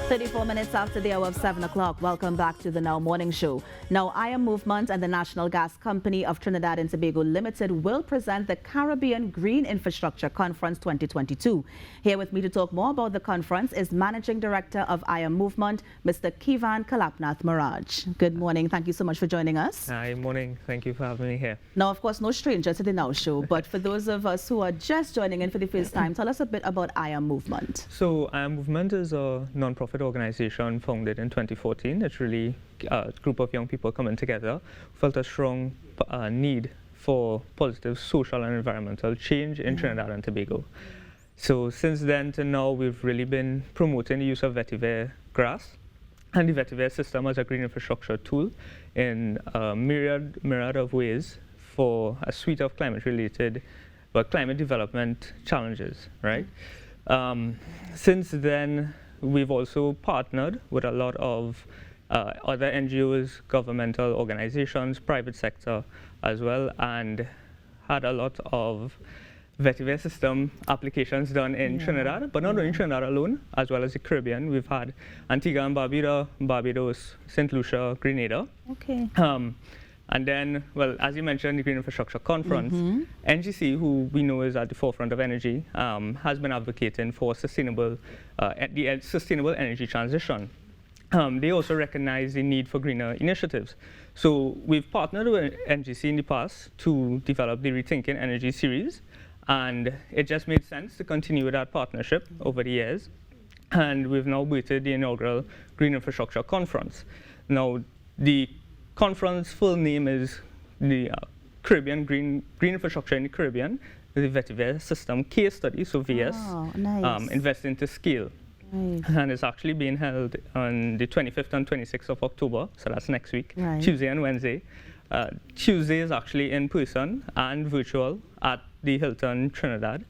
34 minutes after the hour of 7 o'clock. Welcome back to the Now Morning Show. Now, I Am Movement and the National Gas Company of Trinidad and Tobago Limited will present the Caribbean Green Infrastructure Conference 2022. Here with me to talk more about the conference is Managing Director of I Am Movement, Mr. Kivan Kalapnath Maraj. Good morning. Thank you so much for joining us. Hi, morning. Thank you for having me here. Now, of course, no stranger to the Now Show, but for those of us who are just joining in for the first time, tell us a bit about I Am Movement. So, I Am Movement is a non-profit organization founded in 2014. It's really a group of young people coming together, felt a strong need for positive social and environmental change in Trinidad and Tobago. So since then to now, we've really been promoting the use of Vetiver Grass and the Vetiver system as a green infrastructure tool in a myriad of ways for a suite of climate-related, climate development challenges, right? Since then, we've also partnered with a lot of other NGOs, governmental organizations, private sector as well, and had a lot of Vetiver system applications done in Trinidad, but not only Trinidad alone, as well as the Caribbean. We've had Antigua and Barbuda, Barbados, St. Lucia, Grenada. Okay. And then, well, as you mentioned, the Green Infrastructure Conference, NGC, who we know is at the forefront of energy, has been advocating for sustainable energy transition. They also recognize the need for greener initiatives. So we've partnered with NGC in the past to develop the Rethinking Energy series, and it just made sense to continue with that partnership over the years. And we've now waited the inaugural Green Infrastructure Conference. Now, the conference full name is the Caribbean Green Infrastructure in the Caribbean, the Vetiver System Case Study, so VS, Investing to Scale. Nice. And it's actually being held on the 25th and 26th of October, so that's next week, Tuesday and Wednesday. Tuesday is actually in person and virtual at the Hilton Trinidad,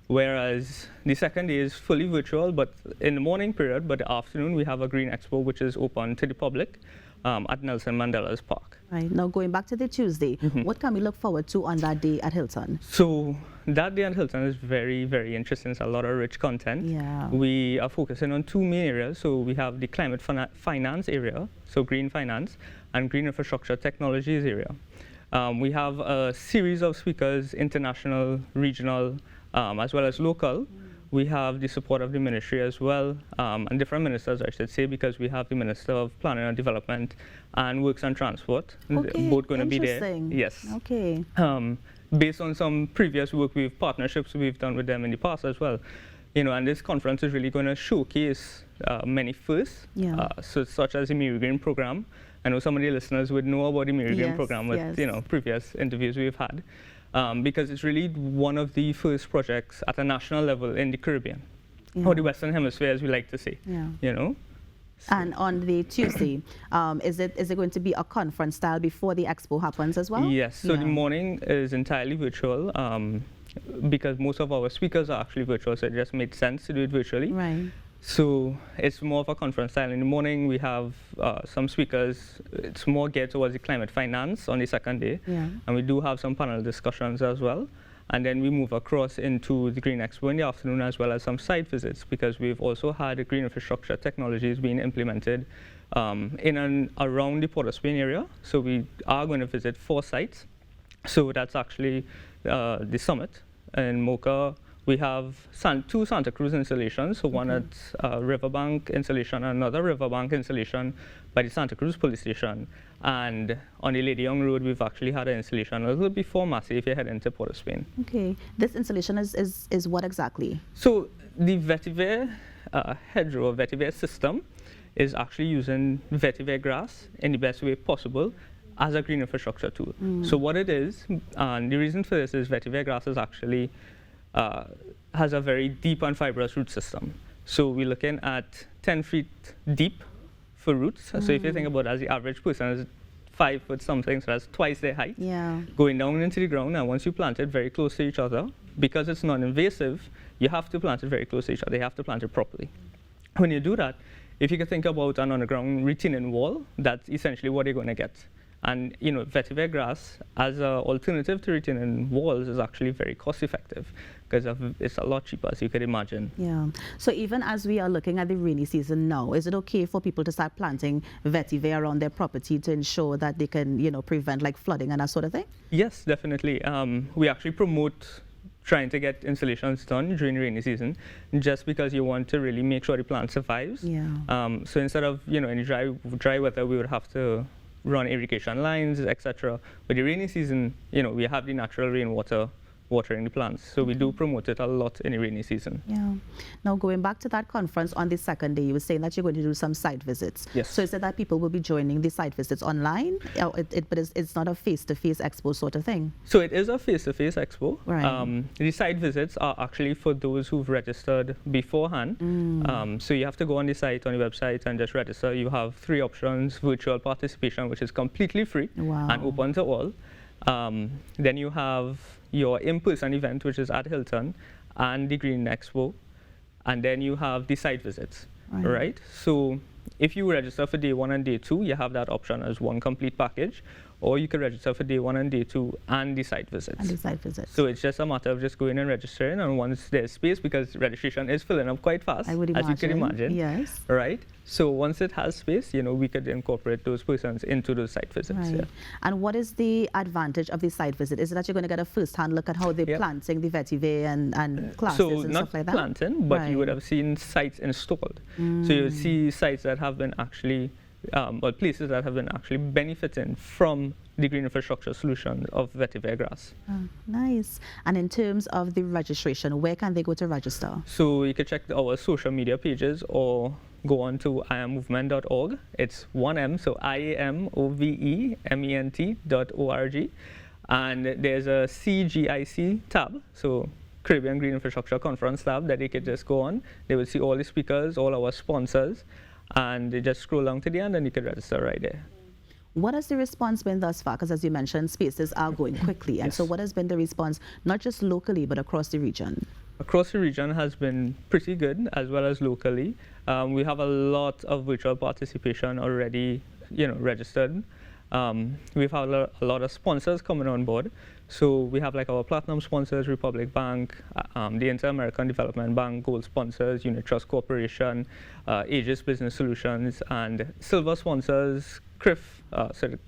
whereas the second day is fully virtual, but in the morning period, but the afternoon we have a Green Expo, which is open to the public at Nelson Mandela's Park. Right. Now, going back to the Tuesday, what can we look forward to on that day at Hilton? So that day at Hilton is very, very interesting. It's a lot of rich content. Yeah. We are focusing on two main areas. So we have the climate finance area, so green finance, and green infrastructure technologies area. We have a series of speakers, international, regional, as well as local. We have the support of the ministry as well, and different ministers, I should say, because we have the Minister of Planning and Development and Works and Transport, both going to be there. Yes. Okay. Based on some previous work, partnerships we've done with them in the past as well. You know, and this conference is really going to showcase many firsts, such as the Green program. I know some of the listeners would know about the Green program with previous interviews we've had. Because it's really one of the first projects at a national level in the Caribbean, or the Western Hemisphere, as we like to say. You know. So. And on the Tuesday, is it going to be a conference style before the expo happens as well? Yes. So the morning is entirely virtual, because most of our speakers are actually virtual, so it just made sense to do it virtually. Right. So it's more of a conference style. In the morning, we have some speakers. It's more geared towards the climate finance on the second day. And we do have some panel discussions as well. And then we move across into the Green Expo in the afternoon, as well as some site visits, because we've also had green infrastructure technologies being implemented in and around the Port of Spain area. So we are going to visit 4 sites. So that's actually the summit in Mocha. We have 2 Santa Cruz installations, so one at Riverbank installation, another Riverbank installation by the Santa Cruz police station. And on the Lady Young Road, we've actually had an installation a little before Massey if you head into Port of Spain. Okay. This installation is what exactly? So the Vetiver hedgerow, Vetiver system is actually using Vetiver grass in the best way possible as a green infrastructure tool. So what it is, and the reason for this is Vetiver grass is actually has a very deep and fibrous root system. So we're looking at 10 feet deep for roots. So if you think about it, as the average person is 5 foot something, so that's twice their height. Going down into the ground, and once you plant it very close to each other, because it's non-invasive, you have to plant it very close to each other. You have to plant it properly. When you do that, if you can think about an underground retaining wall, that's essentially what you're going to get. And vetiver grass as an alternative to retaining walls is actually very cost effective because it's a lot cheaper, as you could imagine. Yeah. So even as we are looking at the rainy season now, is it okay for people to start planting vetiver around their property to ensure that they can, prevent like flooding and that sort of thing? Yes, definitely. We actually promote trying to get installations done during the rainy season, just because you want to really make sure the plant survives. Yeah. So instead of any dry weather, we would have to run irrigation lines, etc. But the rainy season, we have the natural rainwater watering the plants. So we do promote it a lot in the rainy season. Yeah. Now going back to that conference on the second day, you were saying that you're going to do some site visits. Yes. So is it that people will be joining the site visits online? But it's not a face-to-face expo sort of thing? So it is a face-to-face expo. Right. The site visits are actually for those who've registered beforehand. So you have to go on the site, on the website, and just register. You have 3 options: virtual participation, which is completely free and open to all. Then you have your in-person event, which is at Hilton, and the Green Expo, and then you have the site visits, right? So if you register for day 1 and day 2, you have that option as one complete package, or you can register for day 1 and day 2 and the site visits. And the site visits. So it's just a matter of just going and registering, and once there's space, because registration is filling up quite fast, I would imagine. as you can imagine. Yes. Right? So once it has space, we could incorporate those persons into those site visits. Right. Yeah. And what is the advantage of the site visit? Is it that you're going to get a first-hand look at how they're planting the vetiver and classes and stuff like that? So not planting, but you would have seen sites installed. So you'll see sites that have been actually, or places that have been actually benefiting from the green infrastructure solution of vetiver grass. Oh, nice. And in terms of the registration, where can they go to register? So you can check our social media pages or go on to iammovement.org. It's 1M, so IAMOVEMENT.org. And there's a CGIC tab, so Caribbean Green Infrastructure Conference tab, that they could just go on. They will see all the speakers, all our sponsors, and they just scroll down to the end and you can register right there. What has the response been thus far? Because as you mentioned, spaces are going quickly. And so what has been the response, not just locally, but across the region? Across the region has been pretty good, as well as locally. We have a lot of virtual participation already, registered. We've had a lot of sponsors coming on board. So we have like our platinum sponsors, Republic Bank, the Inter-American Development Bank, gold sponsors, Unit Trust Corporation, Aegis Business Solutions, and silver sponsors, CRIF, so the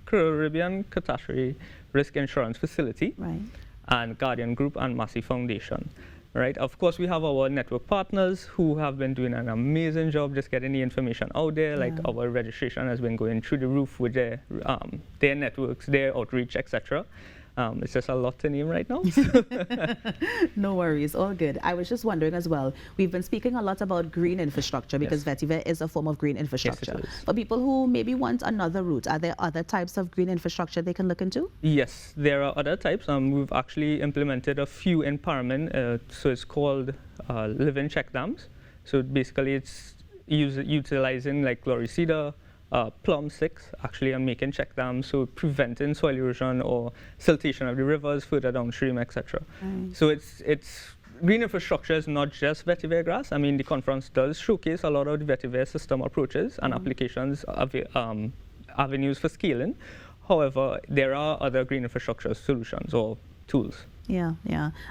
Caribbean Catastrophe Risk Insurance Facility, and Guardian Group and Massey Foundation. Right. Of course, we have our network partners who have been doing an amazing job just getting the information out there. Like our registration has been going through the roof with their networks, their outreach, etc. It's just a lot to name right now. No worries, all good. I was just wondering as well, we've been speaking a lot about green infrastructure because vetiver is a form of green infrastructure. Yes, For people who maybe want another route, are there other types of green infrastructure they can look into? Yes, there are other types. We've actually implemented a few in Parliament. So it's called living check dams. So basically it's utilizing like Gloricida, plum sticks actually, and making check dams, so preventing soil erosion or siltation of the rivers further downstream, etc. So it's green infrastructure is not just vetiver grass. I mean, the conference does showcase a lot of the vetiver system approaches and applications of avenues for scaling. However, there are other green infrastructure solutions or tools. Yeah.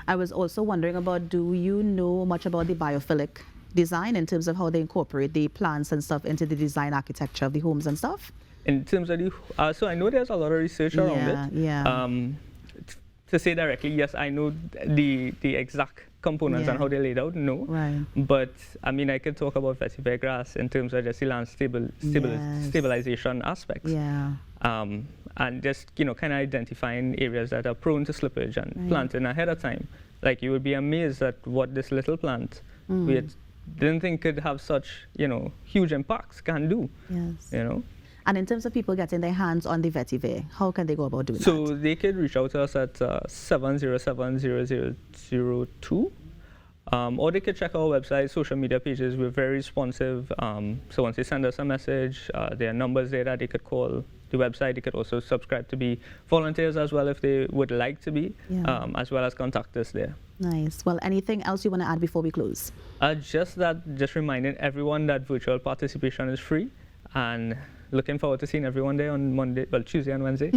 I was also wondering about, do you know much about the Biophilic Design in terms of how they incorporate the plants and stuff into the design architecture of the homes and stuff? In terms of the, so I know there's a lot of research around it. To say directly, yes, I know the exact components and how they're laid out, no. But I mean, I could talk about vetiver grass in terms of just the land stabilization aspects. And just, kind of identifying areas that are prone to slippage and planting ahead of time. Like, you would be amazed at what this little plant we didn't think could have such, huge impacts can do. And in terms of people getting their hands on the vetiver, how can they go about doing that? So they could reach out to us at 707-0002. Or they could check our website, social media pages. We're very responsive. So once they send us a message, there are numbers there that they could call the website. They could also subscribe to be volunteers as well if they would like to be, as well as contact us there. Nice. Well, anything else you want to add before we close? Just reminding everyone that virtual participation is free, and looking forward to seeing everyone there on Tuesday and Wednesday.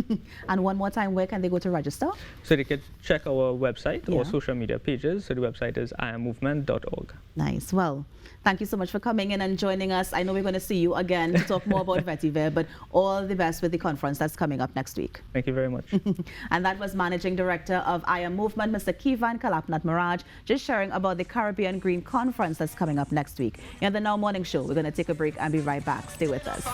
And one more time, where can they go to register? So they could check our website Yeah. or social media pages. So the website is iammovement.org. Nice. Well, thank you so much for coming in and joining us. I know we're going to see you again to talk more about Vetiver, but all the best with the conference that's coming up next week. Thank you very much. And that was Managing Director of I Am Movement, Mr. Kivan Kalapnath Miraj, just sharing about the Caribbean Green Conference that's coming up next week. In the Now Morning Show, we're going to take a break and be right back. Stay with us.